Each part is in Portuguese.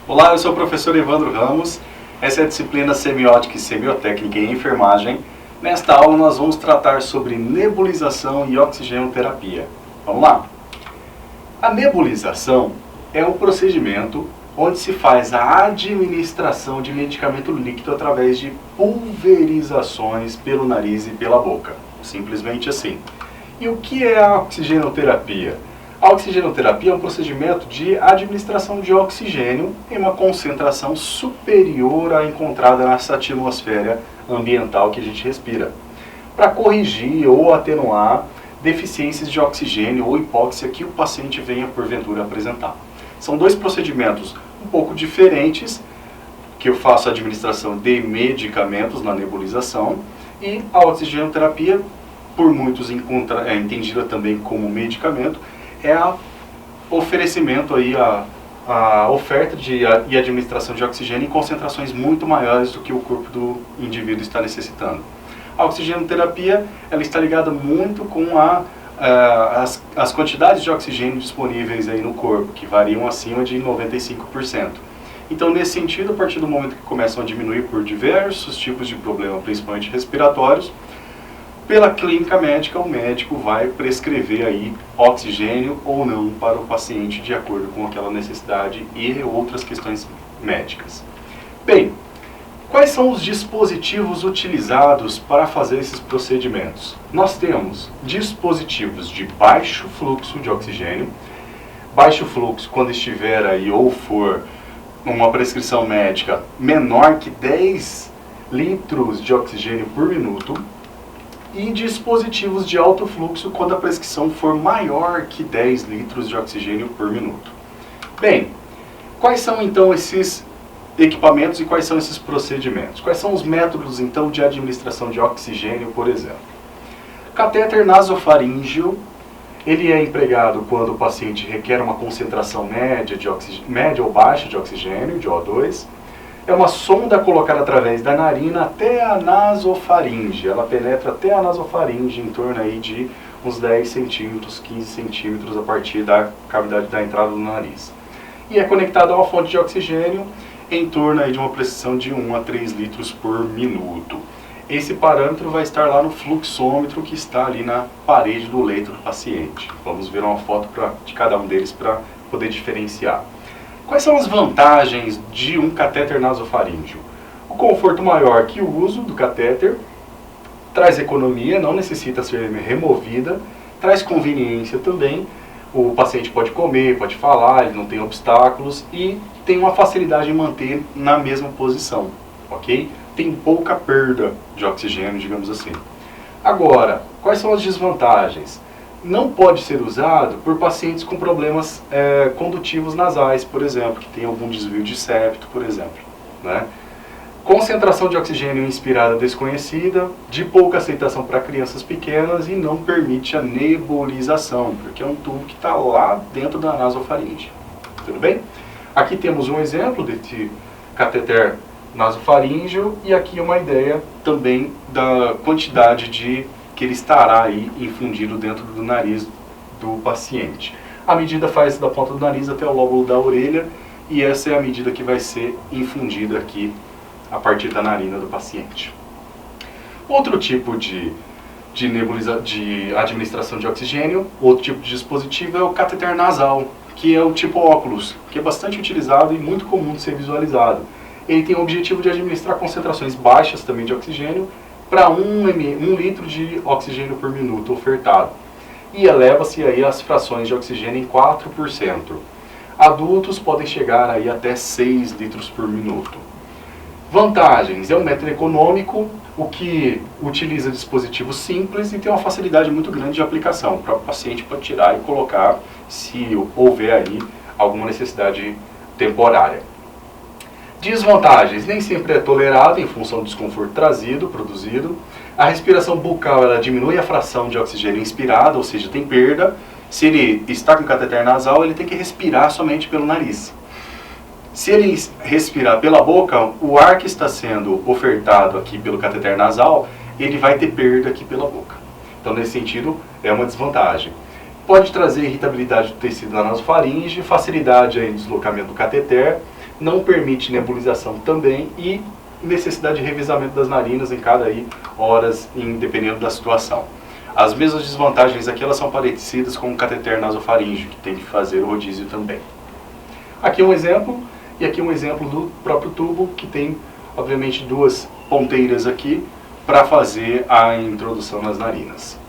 Olá, eu sou o professor Evandro Ramos, essa é a disciplina Semiótica e Semiotécnica em Enfermagem. Nesta aula nós vamos tratar sobre nebulização e oxigenoterapia. Vamos lá? A nebulização é um procedimento onde se faz a administração de medicamento líquido através de pulverizações pelo nariz e pela boca. Simplesmente assim. E o que é a oxigenoterapia? A oxigenoterapia é um procedimento de administração de oxigênio em uma concentração superior à encontrada nessa atmosfera ambiental que a gente respira, para corrigir ou atenuar deficiências de oxigênio ou hipóxia que o paciente venha porventura apresentar. São dois procedimentos um pouco diferentes, que eu faço a administração de medicamentos na nebulização, e a oxigenoterapia, por muitos entendida também como medicamento, é o oferecimento aí, a oferta e administração de oxigênio em concentrações muito maiores do que o corpo do indivíduo está necessitando. A oxigenoterapia ela está ligada muito com as quantidades de oxigênio disponíveis aí no corpo, que variam acima de 95%. Então, nesse sentido, a partir do momento que começam a diminuir por diversos tipos de problema, principalmente respiratórios, pela clínica médica, o médico vai prescrever aí oxigênio ou não para o paciente de acordo com aquela necessidade e outras questões médicas. Bem, quais são os dispositivos utilizados para fazer esses procedimentos? Nós temos dispositivos de baixo fluxo de oxigênio. Baixo fluxo quando estiver aí ou for uma prescrição médica menor que 10 litros de oxigênio por minuto. E dispositivos de alto fluxo quando a prescrição for maior que 10 litros de oxigênio por minuto. Bem, quais são então esses equipamentos e quais são esses procedimentos? Quais são os métodos então de administração de oxigênio, por exemplo? Catéter nasofaríngeo, ele é empregado quando o paciente requer uma concentração média ou baixa de oxigênio, de O2. É uma sonda colocada através da narina até a nasofaringe. Ela penetra até a nasofaringe em torno aí de uns 10 centímetros, 15 centímetros a partir da cavidade da entrada do nariz. E é conectado a uma fonte de oxigênio em torno aí de uma pressão de 1 a 3 litros por minuto. Esse parâmetro vai estar lá no fluxômetro que está ali na parede do leito do paciente. Vamos ver uma foto de cada um deles para poder diferenciar. Quais são as vantagens de um catéter nasofaríngeo? O conforto maior que o uso do catéter, traz economia, não necessita ser removida, traz conveniência também, o paciente pode comer, pode falar, ele não tem obstáculos e tem uma facilidade em manter na mesma posição, ok? Tem pouca perda de oxigênio, digamos assim. Agora, quais são as desvantagens? Não pode ser usado por pacientes com problemas condutivos nasais, por exemplo, que tem algum desvio de septo, por exemplo, né? Concentração de oxigênio inspirada desconhecida, de pouca aceitação para crianças pequenas e não permite a nebulização, porque é um tubo que está lá dentro da nasofaringe. Tudo bem? Aqui temos um exemplo desse cateter nasofaríngeo e aqui uma ideia também da quantidade que ele estará aí infundido dentro do nariz do paciente. A medida faz da ponta do nariz até o lóbulo da orelha e essa é a medida que vai ser infundida aqui a partir da narina do paciente. Outro tipo de administração de oxigênio, outro tipo de dispositivo é o cateter nasal, que é o tipo óculos, que é bastante utilizado e muito comum de ser visualizado. Ele tem o objetivo de administrar concentrações baixas também de oxigênio para 1 litro de oxigênio por minuto ofertado. E eleva-se aí as frações de oxigênio em 4%. Adultos podem chegar aí até 6 litros por minuto. Vantagens: é um método econômico, o que utiliza dispositivos simples e tem uma facilidade muito grande de aplicação. O próprio paciente pode tirar e colocar se houver aí alguma necessidade temporária. Desvantagens: nem sempre é tolerado em função do desconforto produzido. A respiração bucal ela diminui a fração de oxigênio inspirado, ou seja, tem perda. Se ele está com cateter nasal, ele tem que respirar somente pelo nariz. Se ele respirar pela boca, o ar que está sendo ofertado aqui pelo cateter nasal, ele vai ter perda aqui pela boca. Então, nesse sentido, é uma desvantagem. Pode trazer irritabilidade do tecido da nasofaringe, facilidade em deslocamento do cateter, não permite nebulização também e necessidade de revezamento das narinas em cada horas, dependendo da situação. As mesmas desvantagens aqui, elas são parecidas com o cateter nasofaríngeo, que tem que fazer o rodízio também. Aqui um exemplo, e aqui um exemplo do próprio tubo, que tem, obviamente, duas ponteiras aqui para fazer a introdução nas narinas.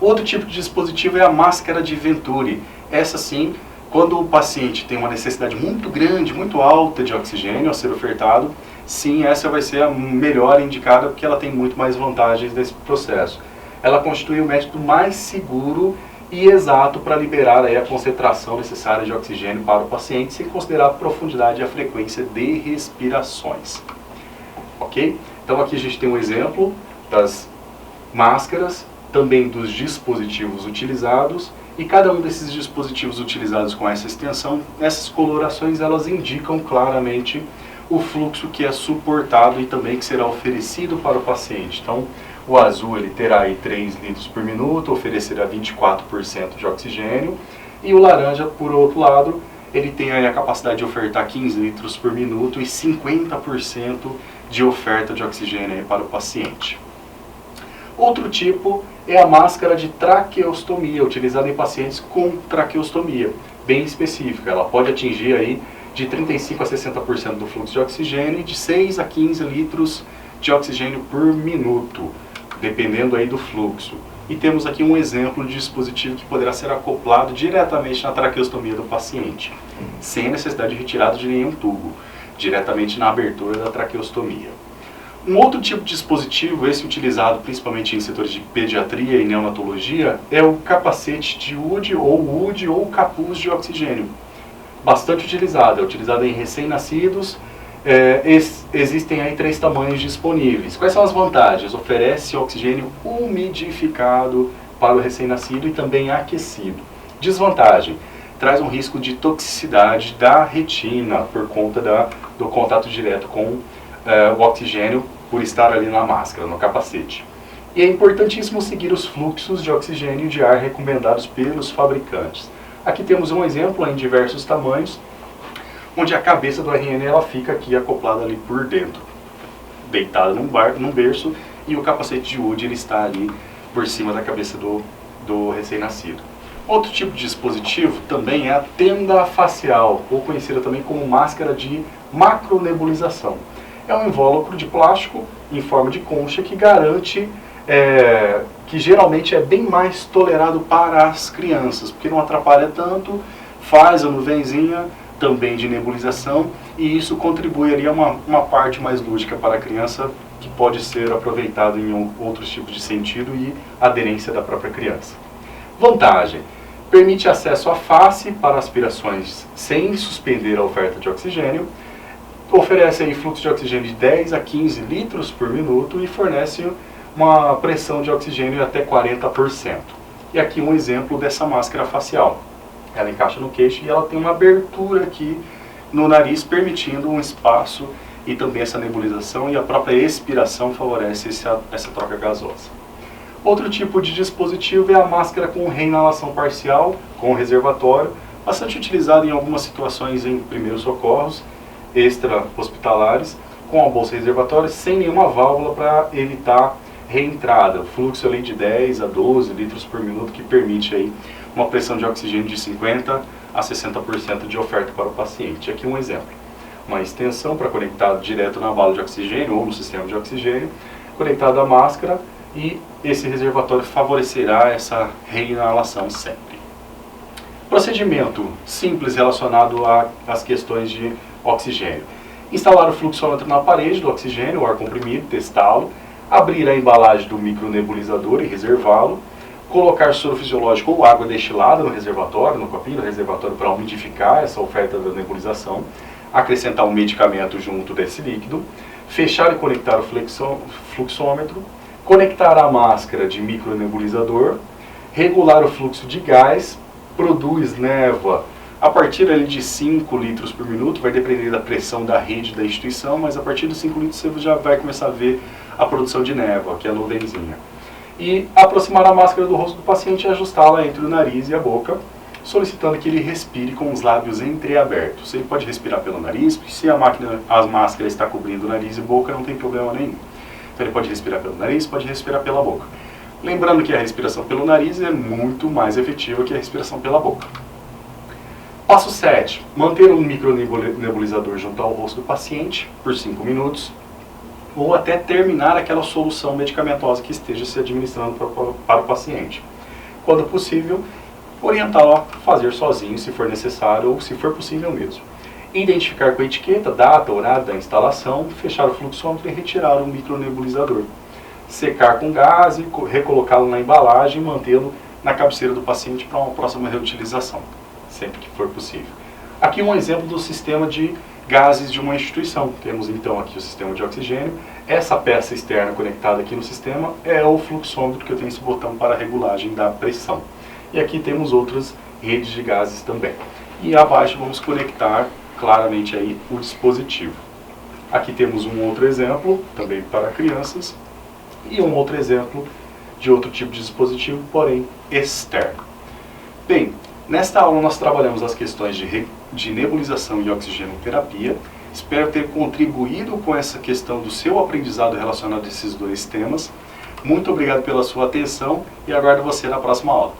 Outro tipo de dispositivo é a máscara de Venturi. Essa sim, quando o paciente tem uma necessidade muito grande, muito alta de oxigênio a ser ofertado, sim, essa vai ser a melhor indicada, porque ela tem muito mais vantagens nesse processo. Ela constitui o método mais seguro e exato para liberar a concentração necessária de oxigênio para o paciente, sem considerar a profundidade e a frequência de respirações. Ok? Então aqui a gente tem um exemplo das máscaras, também dos dispositivos utilizados, e cada um desses dispositivos utilizados com essa extensão, essas colorações, elas indicam claramente o fluxo que é suportado e também que será oferecido para o paciente. Então, o azul ele terá aí 3 litros por minuto, oferecerá 24% de oxigênio, e o laranja, por outro lado, ele tem aí a capacidade de ofertar 15 litros por minuto e 50% de oferta de oxigênio aí para o paciente. Outro tipo é a máscara de traqueostomia, utilizada em pacientes com traqueostomia, bem específica. Ela pode atingir aí de 35% a 60% do fluxo de oxigênio e de 6 a 15 litros de oxigênio por minuto, dependendo aí do fluxo. E temos aqui um exemplo de dispositivo que poderá ser acoplado diretamente na traqueostomia do paciente, sem a necessidade de retirada de nenhum tubo, diretamente na abertura da traqueostomia. Um outro tipo de dispositivo, esse utilizado principalmente em setores de pediatria e neonatologia, é o capacete de UD ou capuz de oxigênio. Bastante utilizado, é utilizado em recém-nascidos. Existem aí 3 tamanhos disponíveis. Quais são as vantagens? Oferece oxigênio umidificado para o recém-nascido e também aquecido. Desvantagem: traz um risco de toxicidade da retina por conta do contato direto com o oxigênio, por estar ali na máscara, no capacete. E é importantíssimo seguir os fluxos de oxigênio e de ar recomendados pelos fabricantes. Aqui temos um exemplo em diversos tamanhos, onde a cabeça do RN ela fica aqui acoplada ali por dentro, deitada num berço, e o capacete de UD ele está ali por cima da cabeça do recém-nascido. Outro tipo de dispositivo também é a tenda facial, ou conhecida também como máscara de macronebulização. É um invólucro de plástico em forma de concha que garante que geralmente é bem mais tolerado para as crianças, porque não atrapalha tanto, faz a nuvenzinha também de nebulização, e isso contribui ali a uma parte mais lúdica para a criança, que pode ser aproveitado em outros tipos de sentido e aderência da própria criança. Vantagem: permite acesso à face para aspirações sem suspender a oferta de oxigênio, oferece aí fluxo de oxigênio de 10 a 15 litros por minuto e fornece uma pressão de oxigênio até 40%. E aqui um exemplo dessa máscara facial. Ela encaixa no queixo e ela tem uma abertura aqui no nariz, permitindo um espaço e também essa nebulização, e a própria expiração favorece essa troca gasosa. Outro tipo de dispositivo é a máscara com reinalação parcial, com reservatório, bastante utilizado em algumas situações em primeiros socorros, extra-hospitalares, com a bolsa reservatória, sem nenhuma válvula para evitar reentrada. O fluxo ali de 10 a 12 litros por minuto, que permite aí uma pressão de oxigênio de 50% a 60% de oferta para o paciente. Aqui um exemplo. Uma extensão para conectar direto na bala de oxigênio ou no sistema de oxigênio, conectado à máscara, e esse reservatório favorecerá essa reinalação sempre. Procedimento simples relacionado às questões de oxigênio. Instalar o fluxômetro na parede do oxigênio, o ar comprimido, testá-lo, abrir a embalagem do micronebulizador e reservá-lo, colocar soro fisiológico ou água destilada no reservatório, no copinho do reservatório, para umidificar essa oferta da nebulização, acrescentar um medicamento junto desse líquido, fechar e conectar o fluxômetro, conectar a máscara de micronebulizador, regular o fluxo de gás, produz névoa a partir ali de 5 litros por minuto, vai depender da pressão da rede da instituição, mas a partir dos 5 litros você já vai começar a ver a produção de névoa, que é a nuvenzinha. E aproximar a máscara do rosto do paciente e ajustá-la entre o nariz e a boca, solicitando que ele respire com os lábios entreabertos. Ele pode respirar pelo nariz, porque se a máscara está cobrindo o nariz e boca, não tem problema nenhum. Então ele pode respirar pelo nariz, pode respirar pela boca. Lembrando que a respiração pelo nariz é muito mais efetiva que a respiração pela boca. Passo 7. Manter um micronebulizador junto ao rosto do paciente por 5 minutos, ou até terminar aquela solução medicamentosa que esteja se administrando para o paciente. Quando possível, orientá-lo a fazer sozinho, se for necessário ou se for possível mesmo. Identificar com a etiqueta, data, horário da instalação, fechar o fluxômetro e retirar o micronebulizador. Secar com gás e recolocá-lo na embalagem e mantê-lo na cabeceira do paciente para uma próxima reutilização, sempre que for possível. Aqui um exemplo do sistema de gases de uma instituição. Temos então aqui o sistema de oxigênio. Essa peça externa conectada aqui no sistema é o fluxômetro, que eu tenho esse botão para a regulagem da pressão. E aqui temos outras redes de gases também. E abaixo vamos conectar claramente aí o dispositivo. Aqui temos um outro exemplo, também para crianças, e um outro exemplo de outro tipo de dispositivo, porém externo. Bem, nesta aula nós trabalhamos as questões de nebulização e oxigenoterapia. Espero ter contribuído com essa questão do seu aprendizado relacionado a esses dois temas. Muito obrigado pela sua atenção e aguardo você na próxima aula.